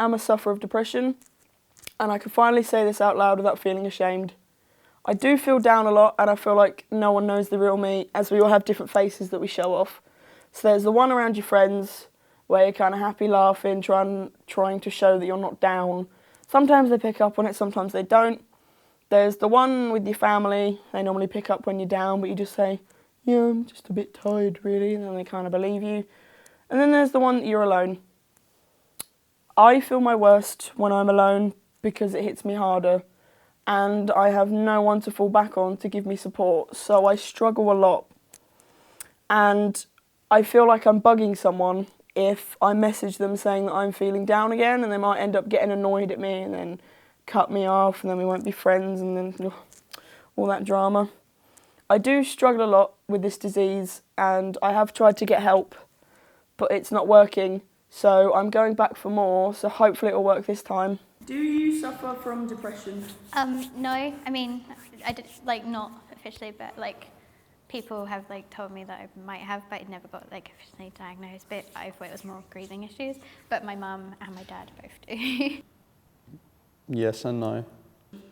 am a sufferer of depression, and I can finally say this out loud without feeling ashamed. I do feel down a lot, and I feel like no one knows the real me, as we all have different faces that we show off. So there's the one around your friends, where you're kind of happy, laughing, trying to show that you're not down. Sometimes they pick up on it, sometimes they don't. There's the one with your family. They normally pick up when you're down, but you just say, yeah, I'm just a bit tired, really, and then they kind of believe you. And then there's the one that you're alone. I feel my worst when I'm alone because it hits me harder, and I have no one to fall back on to give me support, so I struggle a lot. And I feel like I'm bugging someone if I message them saying that I'm feeling down again, and they might end up getting annoyed at me and then cut me off, and then we won't be friends, and then all that drama. I do struggle a lot with this disease, and I have tried to get help, but it's not working, so I'm going back for more, so hopefully it'll work this time. Do you suffer from depression? No, I mean, I did, like, not officially, but like people have like told me that I might have, but I never got like officially diagnosed. But I thought it was more breathing issues. But my mum and my dad both do. Yes and no.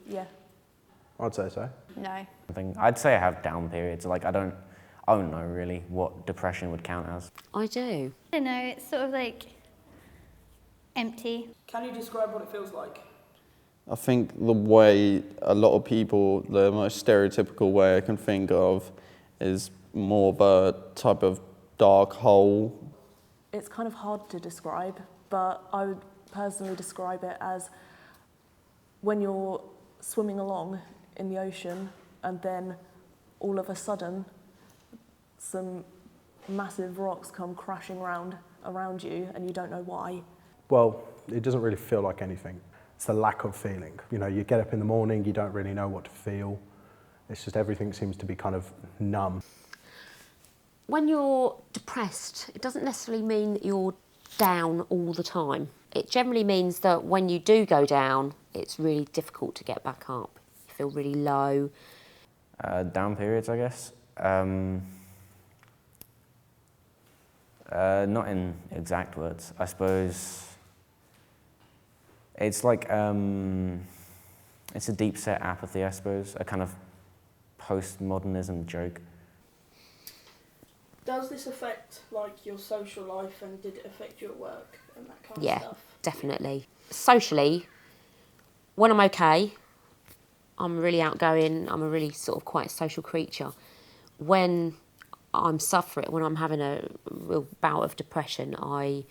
Yeah. I'd say so. No. I'd say I have down periods. Like I don't know really what depression would count as. I do. I don't know, it's sort of like empty. Can you describe what it feels like? I think the way a lot of people, the most stereotypical way I can think of is more of a type of dark hole. It's kind of hard to describe, but I would personally describe it as when you're swimming along in the ocean and then all of a sudden some massive rocks come crashing around you and you don't know why. Well, it doesn't really feel like anything. It's the lack of feeling. You know, you get up in the morning, you don't really know what to feel. It's just everything seems to be kind of numb. When you're depressed, it doesn't necessarily mean that you're down all the time. It generally means that when you do go down, it's really difficult to get back up. You feel really low. Down periods, I guess. Not in exact words. I suppose it's like it's a deep-set apathy, I suppose, a kind of postmodernism joke. Does this affect like your social life, and did it affect you at work and that kind of Yeah, stuff? definitely. Socially, when I'm okay, I'm really outgoing, I'm a really sort of quite social creature. When I'm suffering, when I'm having a real bout of depression, I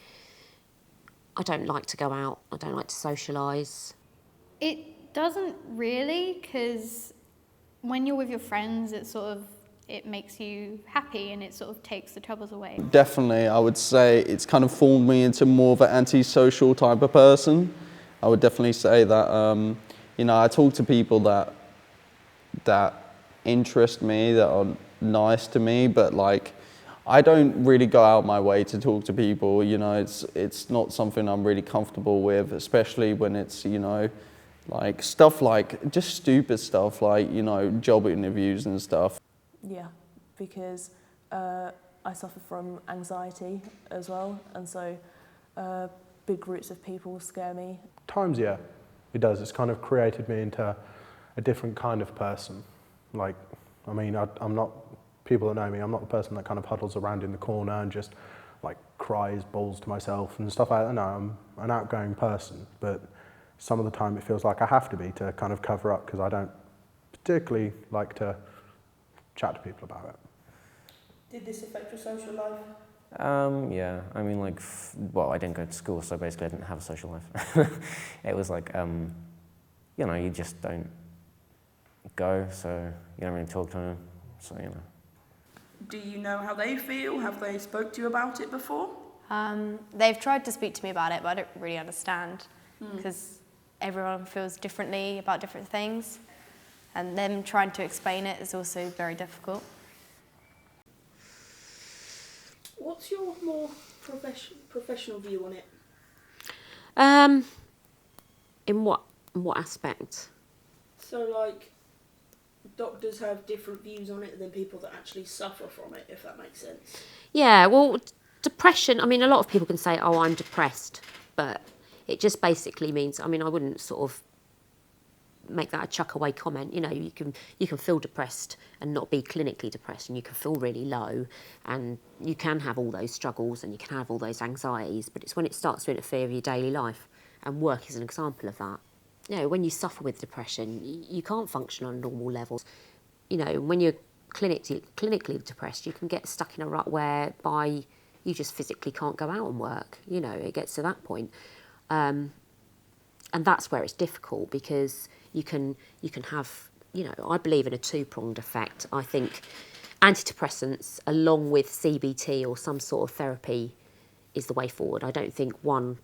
don't like to go out, I don't like to socialise. It doesn't really, because when you're with your friends, it makes you happy and it sort of takes the troubles away. Definitely, I would say it's kind of formed me into more of an antisocial type of person. I would definitely say that, you know, I talk to people that interest me, that are nice to me, but like, I don't really go out my way to talk to people, you know, it's not something I'm really comfortable with, especially when it's, you know, like stuff like, just stupid stuff like, you know, job interviews and stuff. Yeah, because I suffer from anxiety as well, and so big groups of people scare me. Times, yeah, it does. It's kind of created me into a different kind of person. Like, I mean, I'm not, people that know me, I'm not the person that kind of huddles around in the corner and just like cries, bawls to myself and stuff like that. No, I'm an outgoing person, but some of the time it feels like I have to be to kind of cover up because I don't particularly like to chat to people about it. Did this affect your social life? Yeah, I mean, like, well, I didn't go to school, so basically I didn't have a social life. It was like, you know, you just don't go, so you don't really talk to them, so, you know. Do you know how they feel? Have they spoke to you about it before? They've tried to speak to me about it, but I don't really understand because everyone feels differently about different things, and them trying to explain it is also very difficult. What's your more professional view on it? In what aspect? So, like, doctors have different views on it than people that actually suffer from it, if that makes sense. Yeah, well, depression, I mean, a lot of people can say, oh, I'm depressed, but It just basically means, I mean, I wouldn't sort of make that a chuck away comment. You know, you can feel depressed and not be clinically depressed, and you can feel really low, and you can have all those struggles and you can have all those anxieties, but it's when it starts to interfere with your daily life, and work is an example of that. You know, when you suffer with depression, you can't function on normal levels. You know, when you're clinically depressed, you can get stuck in a rut whereby you just physically can't go out and work. You know, it gets to that point. And that's where it's difficult, because you can have, you know, I believe in a two-pronged effect. I think antidepressants along with CBT or some sort of therapy is the way forward. I don't think one,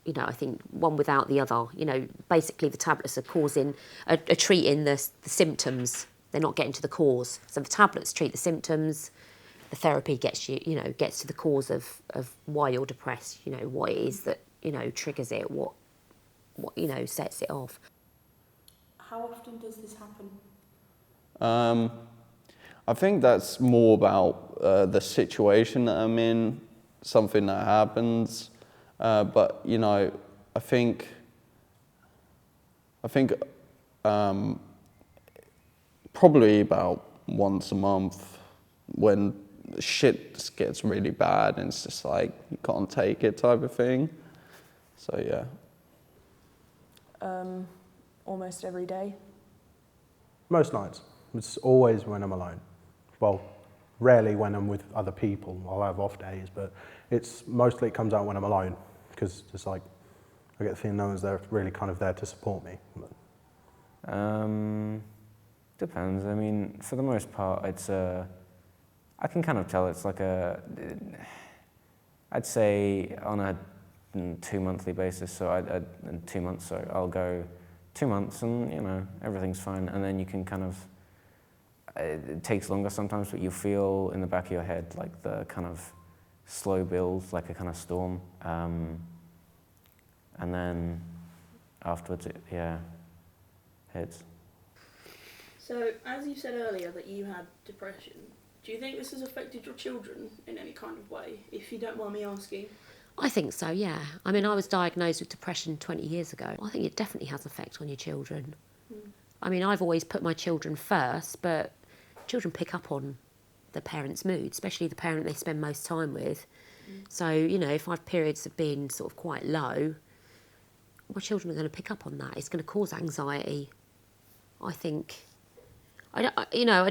you know, I think one without the other. You know, basically the tablets are treating the symptoms. They're not getting to the cause. So the tablets treat the symptoms. The therapy gets to the cause of why you're depressed. You know, what it is that, you know, triggers it. What you know, sets it off. How often does this happen? I think that's more about the situation that I'm in, something that happens. But you know, I think probably about once a month, when shit gets really bad and it's just like you can't take it type of thing. So yeah. Almost every day. Most nights. It's always when I'm alone. Well, rarely when I'm with other people. I'll have off days, but it's mostly it comes out when I'm alone, because it's like I get the feeling no one's there, really kind of there to support me. Depends. I mean, for the most part, it's I can kind of tell it's like I'd say on a 2 monthly basis. So in 2 months, so I'll go 2 months, and you know everything's fine, and then you can kind of. It takes longer sometimes, but you feel in the back of your head like the kind of slow build, like a kind of storm, and then afterwards it hits. So, as you said earlier that you had depression, do you think this has affected your children in any kind of way, if you don't mind me asking? I think so, yeah. I mean, I was diagnosed with depression 20 years ago. I think it definitely has an effect on your children. I mean, I've always put my children first, but children pick up on the parent's mood, especially the parent they spend most time with. So, you know, if I have periods of being sort of quite low, my children are going to pick up on that. It's going to cause anxiety. I think, I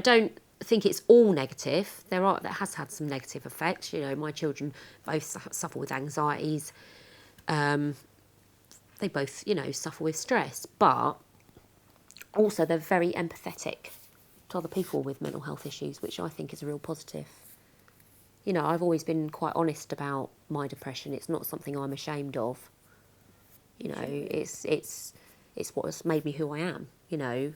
don't think it's all negative. That has had some negative effects. You know, my children both suffer with anxieties. They both, you know, suffer with stress, but also they're very empathetic to other people with mental health issues, which I think is a real positive. You know, I've always been quite honest about my depression. It's not something I'm ashamed of. You know, it's what's made me who I am, you know.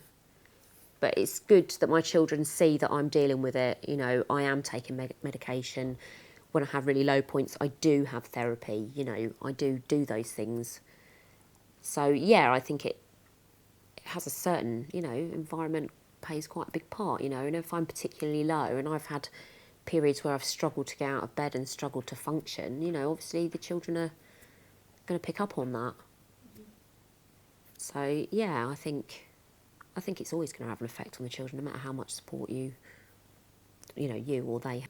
But it's good that my children see that I'm dealing with it. You know, I am taking medication. When I have really low points, I do have therapy. You know, I do those things. So, yeah, I think it has a certain, you know, environment plays quite a big part, you know. And if I'm particularly low, and I've had periods where I've struggled to get out of bed and struggled to function, you know, obviously the children are going to pick up on that. So, yeah, I think it's always going to have an effect on the children, no matter how much support you or they.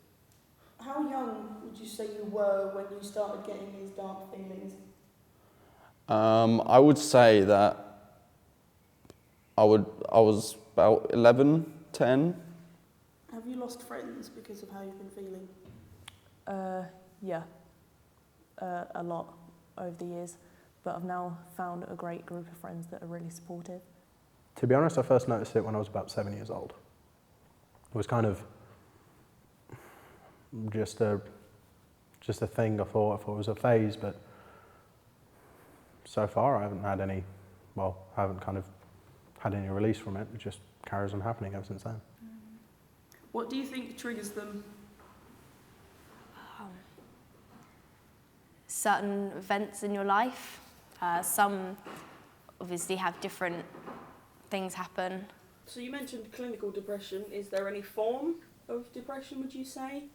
How young would you say you were when you started getting these dark feelings? I would say that I was about 11, 10. Have you lost friends because of how you've been feeling? Yeah, a lot over the years, but I've now found a great group of friends that are really supportive. To be honest, I first noticed it when I was about 7 years old. It was kind of just a thing. I thought it was a phase, but so far I haven't had any release from it. It just carries on happening ever since then. What do you think triggers them? Certain events in your life. Some obviously have different things happen. So you mentioned clinical depression. Is there any form of depression, would you say?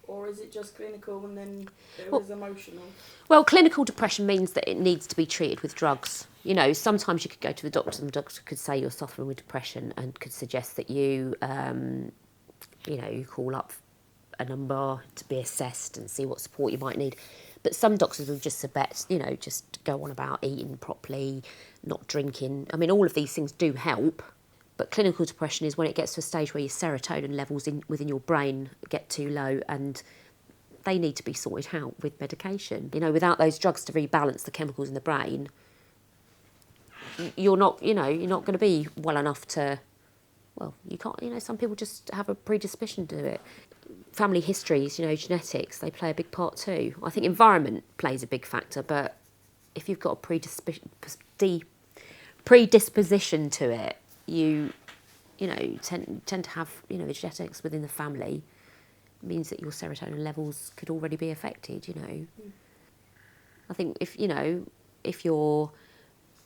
Or is it just clinical and then there Well- is emotional? Well, clinical depression means that it needs to be treated with drugs. You know, sometimes you could go to the doctor and the doctor could say you're suffering with depression and could suggest that you, you call up a number to be assessed and see what support you might need. But some doctors will just just go on about eating properly, not drinking. I mean, all of these things do help. But clinical depression is when it gets to a stage where your serotonin levels within your brain get too low and they need to be sorted out with medication. You know, without those drugs to rebalance the chemicals in the brain, you're not going to be well enough to, well, you can't, some people just have a predisposition to it. Family histories, genetics, they play a big part too. I think environment plays a big factor, but if you've got a predisposition to it, you tend to have, the genetics within the family means that your serotonin levels could already be affected, I think if you're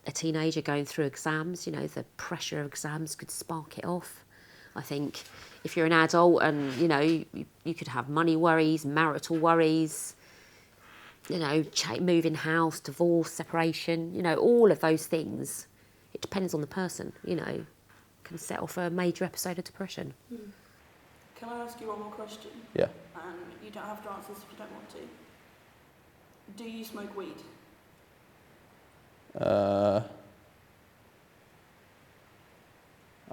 a teenager going through exams, the pressure of exams could spark it off. I think if you're an adult and, you could have money worries, marital worries, moving house, divorce, separation, all of those things, it depends on the person, can set off a major episode of depression. Can I ask you one more question? Yeah. And you don't have to answer this if you don't want to. Do you smoke weed? I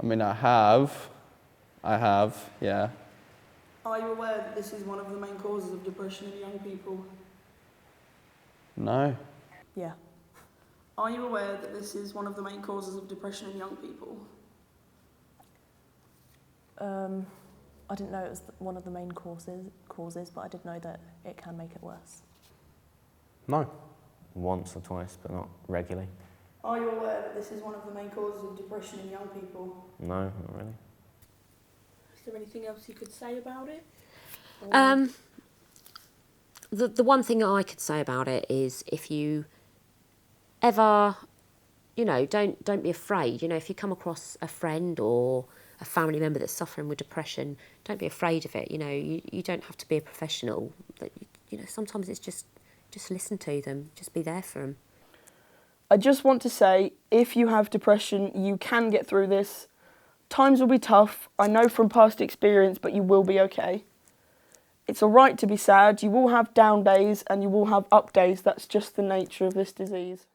mean, I have, yeah. Are you aware that this is one of the main causes of depression in young people? No. Yeah. Are you aware that this is one of the main causes of depression in young people? I didn't know it was one of the main causes, but I did know that it can make it worse. No. Once or twice, but not regularly. Are you aware that this is one of the main causes of depression in young people? No, not really. Is there anything else you could say about it? The one thing I could say about it is if you ever, don't be afraid. If you come across a friend or a family member that's suffering with depression, don't be afraid of it. You don't have to be a professional. But, sometimes it's just listen to them, just be there for them. I just want to say, if you have depression, you can get through this. Times will be tough, I know from past experience, but you will be okay. It's alright to be sad, you will have down days and you will have up days, that's just the nature of this disease.